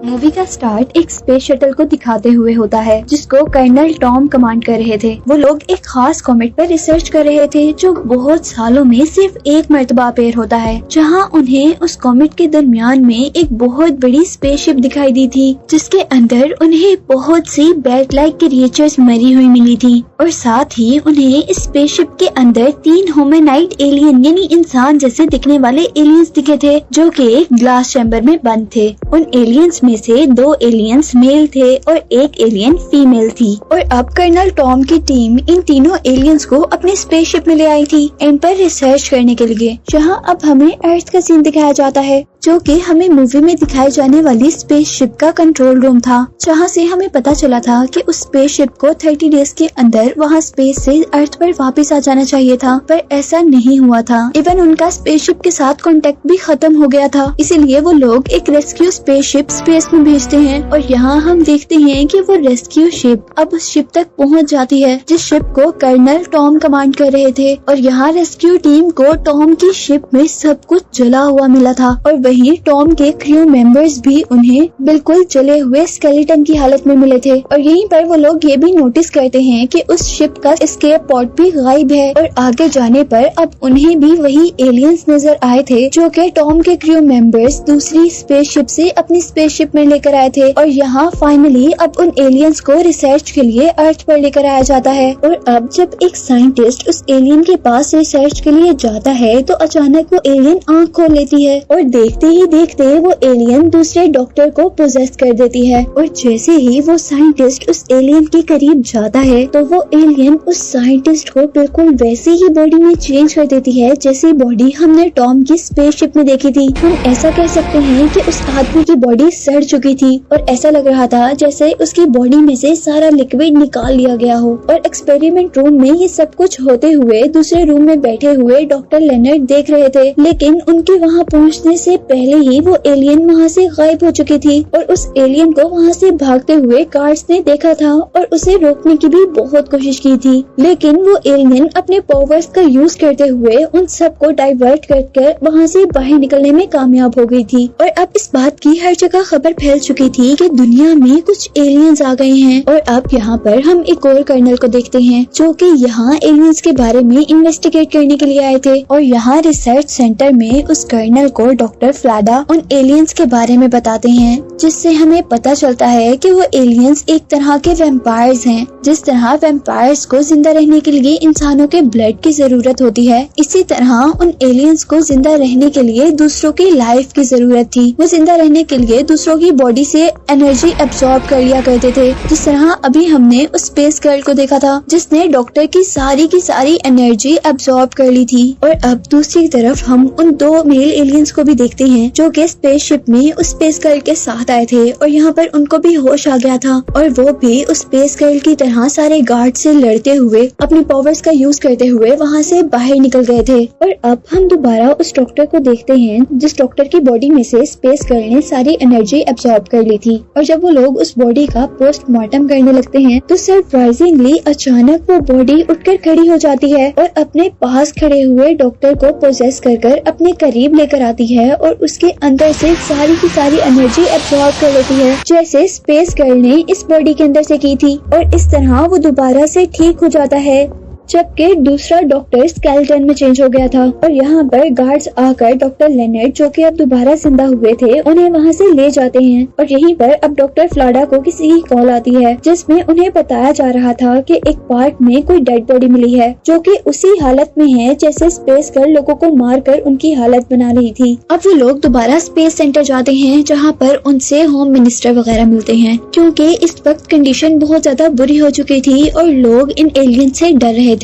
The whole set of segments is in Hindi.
मूवी का स्टार्ट एक स्पेस शटल को दिखाते हुए होता है जिसको कर्नल टॉम कमांड कर रहे थे। वो लोग एक खास कॉमेट पर रिसर्च कर रहे थे जो बहुत सालों में सिर्फ एक मर्तबा अपेयर होता है, जहां उन्हें उस कॉमेट के दरमियान में एक बहुत बड़ी स्पेसशिप दिखाई दी थी जिसके अंदर उन्हें बहुत सी बैट लाइक क्रिएचर्स मरी हुई मिली थी और साथ ही उन्हें इस स्पेसशिप के अंदर 3 ह्यूमनॉइड एलियन यानी इंसान जैसे दिखने वाले एलियंस दिखे थे जो कि एक ग्लास चैम्बर में बंद थे। उन एलियंस में से 2 एलियंस मेल थे और 1 एलियन फीमेल थी और अब कर्नल टॉम की टीम इन तीनों एलियंस को अपनी स्पेसशिप में ले आई थी इन पर रिसर्च करने के लिए। जहां अब हमें अर्थ का सीन दिखाया जाता है जो कि हमें मूवी में दिखाई जाने वाली स्पेसशिप का कंट्रोल रूम था, जहां से हमें पता चला था कि उस स्पेसशिप को 30 डेज के अंदर वहां स्पेस से अर्थ पर वापस आ जाना चाहिए था, पर ऐसा नहीं हुआ था। इवन उनका स्पेसशिप के साथ कांटेक्ट भी खत्म हो गया था, इसीलिए वो लोग एक रेस्क्यू स्पेसशिप स्पेस में भेजते हैं और यहाँ हम देखते हैं कि वो रेस्क्यू शिप अब उस शिप तक पहुँच जाती है जिस शिप को कर्नल टॉम कमांड कर रहे थे और यहाँ रेस्क्यू टीम को टॉम की शिप में सब कुछ जला हुआ मिला था और वहीं टॉम के क्रू मेंबर्स भी उन्हें बिल्कुल जले हुए स्केलेटन की हालत में मिले थे। और यहीं पर वो लोग ये भी नोटिस करते हैं कि उस शिप का एस्केप पॉड भी गायब है और आगे जाने पर अब उन्हें भी वही एलियंस नजर आए थे जो कि टॉम के क्रू मेंबर्स दूसरी स्पेसशिप से अपनी स्पेसशिप में लेकर आए थे। और यहाँ फाइनली अब उन एलियंस को रिसर्च के लिए अर्थ पर लेकर आया जाता है और अब जब एक साइंटिस्ट उस एलियन के पास रिसर्च के लिए जाता है तो अचानक वो एलियन आँख खोल लेती है और देखते ही देखते वो एलियन दूसरे डॉक्टर को पोजेस कर देती है और जैसे ही वो साइंटिस्ट उस एलियन के करीब जाता है तो वो एलियन उस साइंटिस्ट को बिल्कुल वैसी ही बॉडी में चेंज कर देती है जैसी बॉडी हमने टॉम की स्पेसशिप में देखी थी। हम ऐसा कह सकते हैं कि उस आदमी की बॉडी सड़ चुकी थी और ऐसा लग रहा था जैसे उसकी बॉडी में से सारा लिक्विड निकाल लिया गया हो। और एक्सपेरिमेंट रूम में ये सब कुछ होते हुए दूसरे रूम में बैठे हुए डॉक्टर लेनर्ड देख रहे थे, लेकिन उनके वहाँ पहुँचने से पहले ही वो एलियन वहाँ से गायब हो चुकी थी और उस एलियन को वहाँ से भागते हुए गार्ड्स ने देखा था और उसे रोकने की भी बहुत कोशिश की थी, लेकिन वो एलियन अपने पावर्स का यूज करते हुए उन सबको डाइवर्ट कर वहाँ से बाहर निकलने में कामयाब हो गई थी। और अब इस बात की हर जगह खबर फैल चुकी थी कि दुनिया में कुछ एलियंस आ गए हैं। और अब यहाँ पर हम एक और कर्नल को देखते हैं जो कि यहाँ एलियंस के बारे में इन्वेस्टिगेट करने के लिए आए थे और यहाँ रिसर्च सेंटर में उस कर्नल को डॉक्टर फ्लाडा उन एलियंस के बारे में बताते हैं, जिससे हमें पता चलता है कि वो एलियंस एक तरह के वैम्पायर्स हैं। जिस तरह वैम्पायर्स को जिंदा रहने के लिए इंसानों के ब्लड की जरूरत होती है, इसी तरह उन एलियंस को जिंदा रहने के लिए दूसरों की लाइफ की जरूरत थी। वो जिंदा रहने के लिए दूसरों की बॉडी से एनर्जी एब्सॉर्ब कर लिया करते थे, जिस तरह अभी हमने उस स्पेस गर्ल को देखा था जिसने डॉक्टर की सारी एनर्जी एब्सॉर्ब कर ली थी। और अब दूसरी तरफ हम उन 2 मेल एलियंस को भी देखते हैं जो कि स्पेसशिप में उस स्पेस गर्ल के साथ आए थे और यहाँ पर उनको भी होश आ गया था और वो भी उस स्पेस गर्ल की तरह सारे गार्ड से लड़ते हुए अपनी पावर्स का यूज करते हुए वहाँ से बाहर निकल गए थे। और अब हम दोबारा उस डॉक्टर को देखते हैं जिस डॉक्टर की बॉडी में से स्पेस गर्ल ने सारी एनर्जी एब्सॉर्ब कर ली थी। और जब वो लोग उस बॉडी का पोस्टमार्टम करने लगते हैं तो सरप्राइजिंगली अचानक वो बॉडी उठकर खड़ी हो जाती है और अपने पास खड़े हुए डॉक्टर को पोजेस कर अपने करीब लेकर आती है और उसके अंदर से सारी की सारी एनर्जी एब्सॉर्ब कर लेती है जैसे स्पेस गर्ल ने इस बॉडी के अंदर से की थी। और इस तरह वो दोबारा से ठीक हो जाता है जबकि दूसरा डॉक्टर स्केलेटन में चेंज हो गया था। और यहाँ पर गार्ड्स आकर डॉक्टर लेनर्ड जो कि अब दोबारा जिंदा हुए थे उन्हें वहाँ से ले जाते हैं। और यहीं पर अब डॉक्टर फ्लाडा को किसी की कॉल आती है जिसमें उन्हें बताया जा रहा था कि एक पार्क में कोई डेड बॉडी मिली है जो कि उसी हालत में है जैसे स्पेस गर्ल लोगों को मारकर उनकी हालत बना रही थी। अब वो लोग दोबारा स्पेस सेंटर जाते हैं जहाँ पर उनसे होम मिनिस्टर वगैरह मिलते हैं क्योंकि इस वक्त कंडीशन बहुत ज्यादा बुरी हो चुकी थी और लोग इन एलियन से डर रहे थे।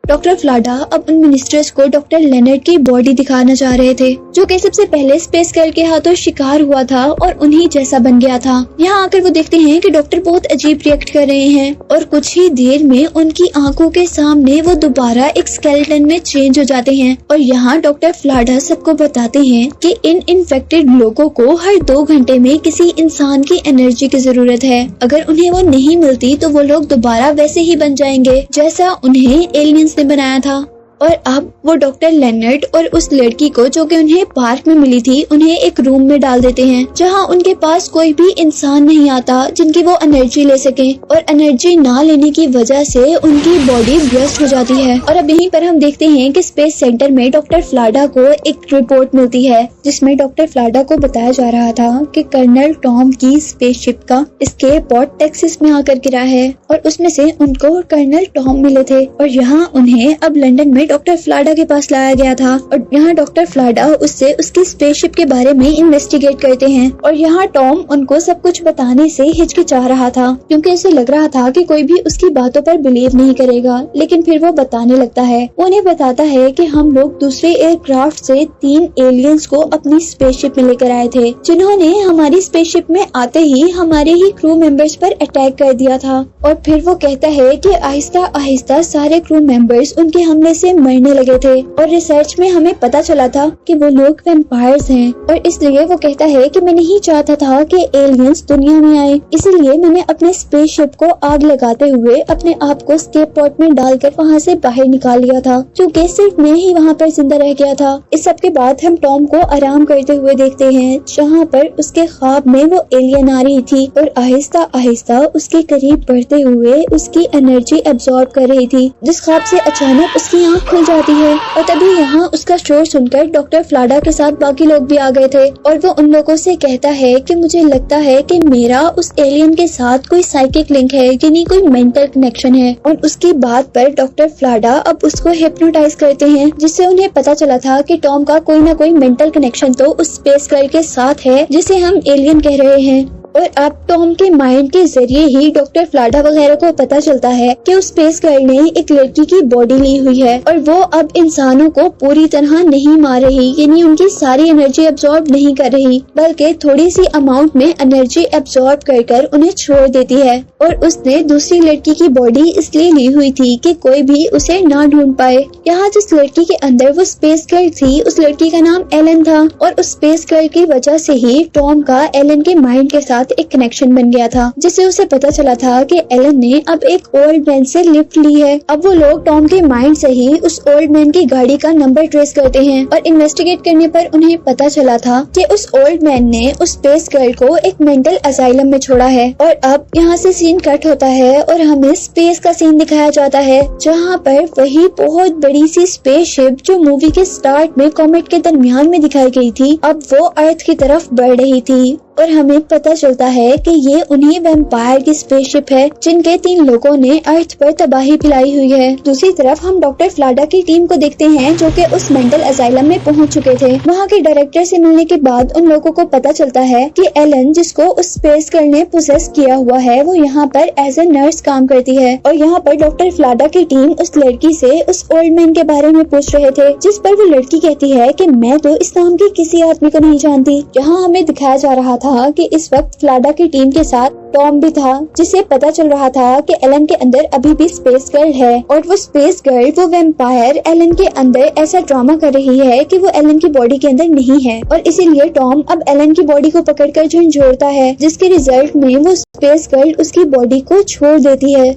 डॉक्टर फ्लाडा अब उन मिनिस्टर्स को डॉक्टर लेनर्ड की बॉडी दिखाना चाह रहे थे जो कि सबसे पहले स्पेस गर्ल के हाथों शिकार हुआ था और उन्हीं जैसा बन गया था। यहाँ आकर वो देखते हैं कि डॉक्टर बहुत अजीब रिएक्ट कर रहे हैं और कुछ ही देर में उनकी आंखों के सामने वो दोबारा एक स्केलेटन में चेंज हो जाते हैं। और यहाँ डॉक्टर फ्लाडा सबको बताते हैं कि इन इन्फेक्टेड लोगों को हर 2 घंटे में किसी इंसान की एनर्जी की जरूरत है। अगर उन्हें वो नहीं मिलती तो वो लोग दोबारा वैसे ही बन जाएंगे जैसा उन्हें एलियंस ने बनाया था। और अब वो डॉक्टर लेनर्ड और उस लड़की को जो कि उन्हें पार्क में मिली थी उन्हें एक रूम में डाल देते हैं जहां उनके पास कोई भी इंसान नहीं आता जिनकी वो एनर्जी ले सके, और एनर्जी ना लेने की वजह से उनकी बॉडी ब्रस्ट हो जाती है। और अब यहीं पर हम देखते हैं कि स्पेस सेंटर में डॉक्टर फ्लाडा को एक रिपोर्ट मिलती है जिसमें डॉक्टर फ्लाडा को बताया जा रहा था कि कर्नल टॉम की स्पेसशिप का एस्केप पॉड टेक्सास में आकर गिरा है और उसमें से उनको कर्नल टॉम मिले थे, और यहाँ उन्हें अब लंदन में डॉक्टर फ्लाडा के पास लाया गया था। और यहाँ डॉक्टर फ्लाडा उससे उसकी स्पेसशिप के बारे में इन्वेस्टिगेट करते हैं, और यहाँ टॉम उनको सब कुछ बताने से हिचकिचा रहा था क्योंकि उसे लग रहा था कि कोई भी उसकी बातों पर बिलीव नहीं करेगा। लेकिन फिर वो बताने लगता है, वो उन्हें बताता है कि हम लोग दूसरे एयरक्राफ्ट से 3 एलियंस को अपनी स्पेसशिप में लेकर आए थे जिन्होंने हमारी स्पेसशिप में आते ही हमारे ही क्रू मेंबर्स पर अटैक कर दिया था। और फिर वो कहता है कि आहिस्ता आहिस्ता सारे क्रू मेंबर्स उनके हमले से मरने लगे थे, और रिसर्च में हमें पता चला था कि वो लोग वैम्पायर्स हैं, और इसलिए वो कहता है कि मैं नहीं चाहता था कि एलियंस दुनिया में आए, इसीलिए मैंने अपने स्पेसशिप को आग लगाते हुए अपने आप को एस्केप पॉड में डालकर वहाँ से बाहर निकाल लिया था, क्योंकि सिर्फ मैं ही वहाँ पर जिंदा रह गया था। इस सब के बाद हम टॉम को आराम करते हुए देखते हैं जहाँ पर उसके ख्वाब में वो एलियन आ रही थी और आहिस्ता आहिस्ता उसके करीब बढ़ते हुए उसकी एनर्जी एब्जॉर्ब कर रही थी, जिस ख्वाब से अचानक उसकी आँख खुल जाती है। और तभी यहाँ उसका शोर सुनकर डॉक्टर फ्लाडा के साथ बाकी लोग भी आ गए थे, और वो उन लोगों से कहता है कि मुझे लगता है कि मेरा उस एलियन के साथ कोई साइकिक लिंक है, यानी कोई मेंटल कनेक्शन है। और उसकी बात पर डॉक्टर फ्लाडा अब उसको हिप्नोटाइज करते हैं, जिससे उन्हें पता चला था कि टॉम का कोई ना कोई मेंटल कनेक्शन तो उस स्पेस गर्ल के साथ है जिसे हम एलियन कह रहे हैं। और अब टॉम के माइंड के जरिए ही डॉक्टर फ्लाडा वगैरह को पता चलता है कि उस स्पेस गर्ल ने एक लड़की की बॉडी ली हुई है, और वो अब इंसानों को पूरी तरह नहीं मार रही, यानी उनकी सारी एनर्जी एब्जॉर्ब नहीं कर रही, बल्कि थोड़ी सी अमाउंट में एनर्जी एब्जॉर्ब कर उन्हें छोड़ देती है। और उसने दूसरी लड़की की बॉडी इसलिए ली हुई थी कि कोई भी उसे ना ढूंढ पाए। यहाँ जिस लड़की के अंदर वो स्पेस गर्ल थी उस लड़की का नाम एलन था, और उस स्पेस गर्ल की वजह से ही टॉम का एलन के माइंड के साथ एक कनेक्शन बन गया था, जिससे उसे पता चला था कि एलन ने अब एक ओल्ड मैन से लिफ्ट ली है। अब वो लोग टॉम के माइंड से ही उस ओल्ड मैन की गाड़ी का नंबर ट्रेस करते हैं, और इन्वेस्टिगेट करने पर उन्हें पता चला था कि उस ओल्ड मैन ने उस स्पेस गर्ल को एक मेंटल असाइलम में छोड़ा है। और अब यहाँ से सीन कट होता है और हमें स्पेस का सीन दिखाया जाता है, जहाँ पर वही बहुत बड़ी सी स्पेसशिप जो मूवी के स्टार्ट में कॉमेट के दरमियान में दिखाई गई थी, अब वो अर्थ की तरफ बढ़ रही थी। और हमें पता चलता है कि ये उन्हीं वैम्पायर की स्पेसशिप है जिनके 3 लोगों ने अर्थ पर तबाही फैलाई हुई है। दूसरी तरफ हम डॉक्टर फ्लाडा की टीम को देखते हैं जो कि उस मेंटल असाइलम में पहुंच चुके थे। वहां के डायरेक्टर से मिलने के बाद उन लोगों को पता चलता है कि एलन, जिसको उस स्पेस गर्ल ने पोसेस किया हुआ है, वो यहाँ पर एज ए नर्स काम करती है। और यहाँ पर डॉक्टर फ्लाडा की टीम उस लड़की से उस ओल्ड मैन के बारे में पूछ रहे थे, जिस पर वो लड़की कहती है कि मैं तो इस नाम के किसी आदमी को नहीं जानती। यहाँ हमें दिखाया जा रहा था कि इस वक्त फ्लाडा की टीम के साथ टॉम भी था, जिसे पता चल रहा था कि एलन के अंदर अभी भी स्पेस गर्ल है, और वो स्पेस गर्ल, वो वैम्पायर एलन के अंदर ऐसा ड्रामा कर रही है कि वो एलन की बॉडी के अंदर नहीं है, और इसीलिए टॉम अब एलन की बॉडी को पकड़कर झंझोड़ता है, जिसके रिजल्ट में वो स्पेस गर्ल उसकी बॉडी को छोड़ देती है।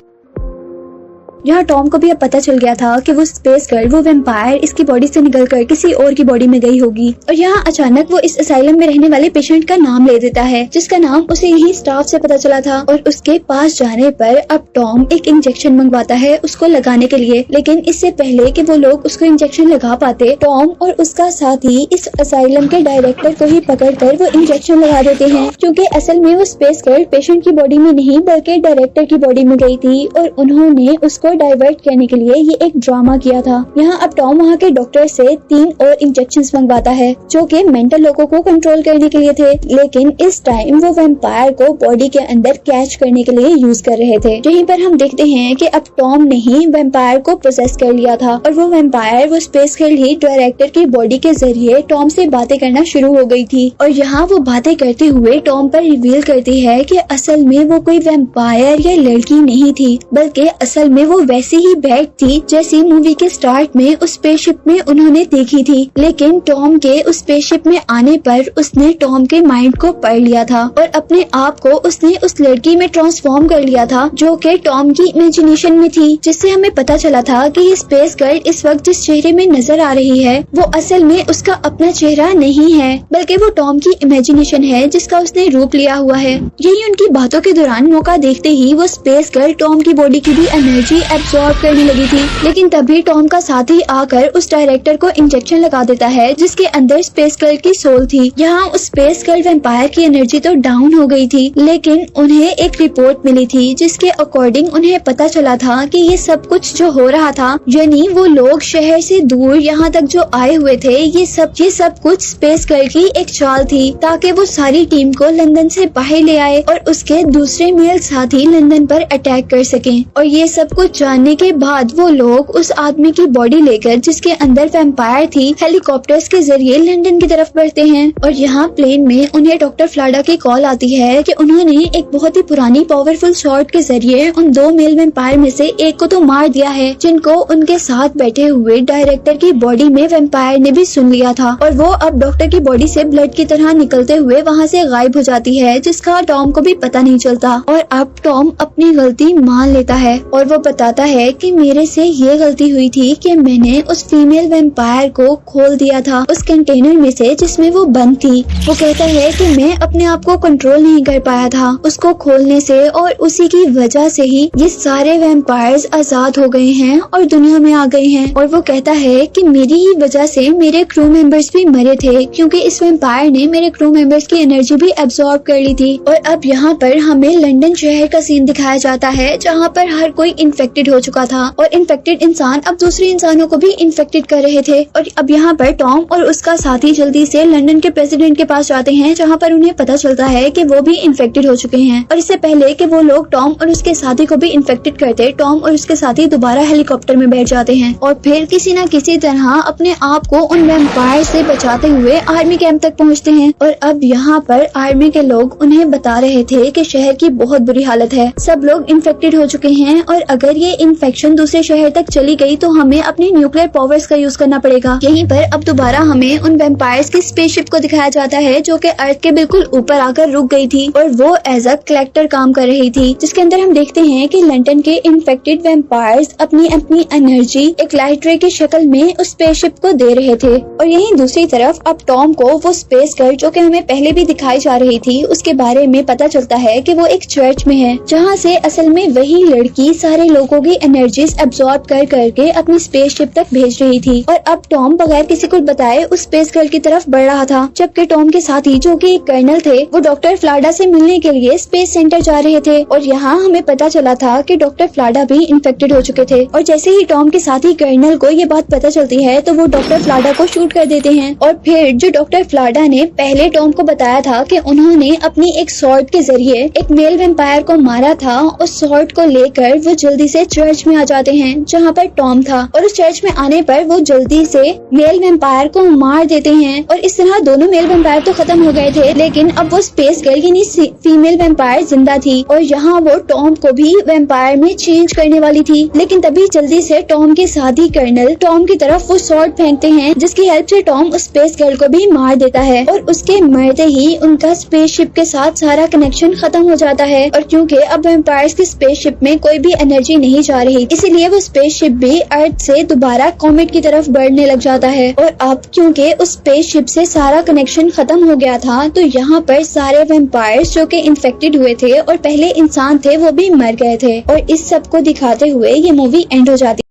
यहाँ टॉम को भी अब पता चल गया था कि वो स्पेस गर्ल, वो वैम्पायर इसकी बॉडी से निकलकर किसी और की बॉडी में गई होगी। और यहाँ अचानक वो इस असाइलम में रहने वाले पेशेंट का नाम ले देता है, जिसका नाम उसे यही स्टाफ से पता चला था। और उसके पास जाने पर अब टॉम एक इंजेक्शन मंगवाता है उसको लगाने के लिए, लेकिन इससे पहले कि वो लोग उसको इंजेक्शन लगा पाते, टॉम और उसका साथी इस असाइलम के डायरेक्टर को ही पकड़कर वो इंजेक्शन लगा देते हैं, क्योंकि असल में वो स्पेस गर्ल पेशेंट की बॉडी में नहीं बल्कि डायरेक्टर की बॉडी में गई थी, और उन्होंने उसको डाइवर्ट करने के लिए ये एक ड्रामा किया था। यहाँ अब टॉम वहाँ के डॉक्टर से 3 और इंजेक्शंस मंगवाता है जो कि मेंटल लोगों को कंट्रोल करने के लिए थे, लेकिन इस टाइम वो वैम्पायर को बॉडी के अंदर कैच करने के लिए यूज कर रहे थे। यहीं पर हम देखते हैं कि अब टॉम ने ही वैम्पायर को प्रोसेस कर लिया था, और वो वैम्पायर, वो स्पेस गर्ल ही डायरेक्टर की बॉडी के जरिए टॉम से बातें करना शुरू हो गई थी। और यहाँ वो बातें करते हुए टॉम पर रिवील करती है कि असल में वो कोई वैम्पायर या लड़की नहीं थी, बल्कि असल में वो वैसी ही बैड थी जैसी मूवी के स्टार्ट में उस स्पेसशिप में उन्होंने देखी थी। लेकिन टॉम के उस स्पेसशिप में आने पर उसने टॉम के माइंड को पढ़ लिया था और अपने आप को उसने उस लड़की में ट्रांसफॉर्म कर लिया था जो कि टॉम की इमेजिनेशन में थी, जिससे हमें पता चला था कि ये स्पेस गर्ल इस वक्त जिस चेहरे में नजर आ रही है वो असल में उसका अपना चेहरा नहीं है, बल्कि वो टॉम की इमेजिनेशन है जिसका उसने रूप लिया हुआ है। यही उनकी बातों के दौरान मौका देखते ही वो स्पेस गर्ल टॉम की बॉडी की भी एनर्जी एब्सॉर्ब करने लगी थी। लेकिन तभी टॉम का साथी आकर उस डायरेक्टर को इंजेक्शन लगा देता है जिसके अंदर स्पेस गर्ल की सोल थी। यहाँ उस स्पेस गर्ल वैम्पायर की एनर्जी तो डाउन हो गई थी, लेकिन उन्हें एक रिपोर्ट मिली थी जिसके अकॉर्डिंग उन्हें पता चला था कि ये सब कुछ जो हो रहा था, यानी वो लोग शहर से दूर यहाँ तक जो आए हुए थे, ये सब कुछ स्पेस गर्ल की एक चाल थी ताकि वो सारी टीम को लंदन से बाहर ले आए और उसके दूसरे मेल साथी लंदन पर अटैक कर सकें। और ये सब कुछ जानने के बाद वो लोग उस आदमी की बॉडी लेकर जिसके अंदर वैम्पायर थी हेलीकॉप्टर्स के जरिए लंदन की तरफ बढ़ते हैं। और यहाँ प्लेन में उन्हें डॉक्टर फ्लाडा की कॉल आती है कि उन्होंने एक बहुत ही पुरानी पावरफुल शॉट के जरिए उन 2 मेल वैम्पायर में से एक को तो मार दिया है, जिनको उनके साथ बैठे हुए डायरेक्टर की बॉडी में वैम्पायर ने भी सुन लिया था। और वो अब डॉक्टर की बॉडी से ब्लड की तरह निकलते हुए वहाँ से गायब हो जाती है, जिसका टॉम को भी पता नहीं चलता। और अब टॉम अपनी गलती मान लेता है और वो बताता है कि मेरे से ये गलती हुई थी कि मैंने उस फीमेल वैम्पायर को खोल दिया था उस कंटेनर में से जिसमें वो बंद थी। वो कहता है कि मैं अपने आप को कंट्रोल नहीं कर पाया था उसको खोलने से, और उसी की वजह से ही ये सारे वैम्पायर्स आजाद हो गए हैं और दुनिया में आ गए हैं। और वो कहता है कि मेरी ही वजह से मेरे क्रू मेंबर्स भी मरे थे, क्योंकि इस वैम्पायर ने मेरे क्रू मेंबर्स की एनर्जी भी एब्सॉर्ब कर ली थी। और अब यहाँ पर हमें लंदन शहर का सीन दिखाया जाता है जहाँ पर हर कोई इन्फेक्टेड हो चुका था और इन्फेक्टेड इंसान अब दूसरे इंसानों को भी इन्फेक्टेड कर रहे थे। और अब यहाँ पर टॉम और उसका साथी जल्दी से लंदन के प्रेसिडेंट के पास जाते हैं, जहाँ पर उन्हें पता चलता है कि वो भी इन्फेक्टेड हो चुके हैं। और इससे पहले कि वो लोग टॉम और उसके साथी को भी इन्फेक्टेड करते, टॉम और उसके साथी दोबारा हेलीकॉप्टर में बैठ जाते हैं और फिर किसी न किसी तरह अपने आप को उन वैम्पायर से बचाते हुए आर्मी कैंप तक पहुँचते हैं। और अब यहाँ पर आर्मी के लोग उन्हें बता रहे थे कि शहर की बहुत बुरी हालत है, सब लोग इन्फेक्टेड हो चुके हैं और अगर ये इन्फेक्शन दूसरे शहर तक चली गई तो हमें अपनी न्यूक्लियर पावर्स का यूज करना पड़ेगा। यहीं पर अब दोबारा हमें उन वैम्पायर्स की स्पेसशिप को दिखाया जाता है जो कि अर्थ के बिल्कुल ऊपर आकर रुक गई थी और वो एज अ कलेक्टर काम कर रही थी, जिसके अंदर हम देखते हैं कि लंदन के इन्फेक्टेड वैम्पायर्स अपनी अपनी एनर्जी एक लाइट रे की शक्ल में उस स्पेसशिप को दे रहे थे। और यहीं दूसरी तरफ अब टॉम को वो स्पेस गर्ल जो कि हमें पहले भी दिखाई जा रही थी उसके बारे में पता चलता है कि वो एक चर्च में है, जहाँ से असल में वही लड़की सारे लोगों की एनर्जीज एब्सॉर्ब कर करके अपनी स्पेसशिप तक भेज रही थी। और अब टॉम बगैर किसी को बताए उस स्पेस गर्ल की तरफ बढ़ रहा था, जबकि टॉम के साथी जो कि एक कर्नल थे वो डॉक्टर फ्लाडा से मिलने के लिए स्पेस सेंटर जा रहे थे। और यहाँ हमें पता चला था कि डॉक्टर फ्लाडा भी इन्फेक्टेड हो चुके थे। और जैसे ही टॉम के साथी कर्नल को ये बात पता चलती है तो वो डॉक्टर फ्लाडा को शूट कर देते हैं। और फिर जो डॉक्टर फ्लाडा ने पहले टॉम को बताया था कि उन्होंने अपनी एक सॉर्ड के जरिए एक मेल वैम्पायर को मारा था, उस सॉर्ड को लेकर वो जल्दी से चर्च में आ जाते हैं जहाँ पर टॉम था। और उस चर्च में आने पर वो जल्दी से मेल वैम्पायर को मार देते हैं और इस तरह दोनों मेल वैम्पायर तो खत्म हो गए थे, लेकिन अब वो स्पेस गर्ल यानी फीमेल वैम्पायर जिंदा थी और यहाँ वो टॉम को भी वैम्पायर में चेंज करने वाली थी। लेकिन तभी जल्दी से टॉम के साथी कर्नल टॉम की तरफ वो सॉर्ड फेंकते हैं, जिसकी हेल्प से टॉम उस स्पेस गर्ल को भी मार देता है और उसके मरते ही उनका स्पेसशिप के साथ सारा कनेक्शन खत्म हो जाता है। और क्योंकि अब वैम्पायर्स की स्पेसशिप में कोई भी एनर्जी नहीं जा रही, इसीलिए वो स्पेसशिप भी अर्थ से दोबारा कॉमेट की तरफ बढ़ने लग जाता है। और अब क्योंकि उस स्पेसशिप से सारा कनेक्शन खत्म हो गया था तो यहाँ पर सारे वैम्पायर्स जो कि इन्फेक्टेड हुए थे और पहले इंसान थे वो भी मर गए थे। और इस सब को दिखाते हुए ये मूवी एंड हो जाती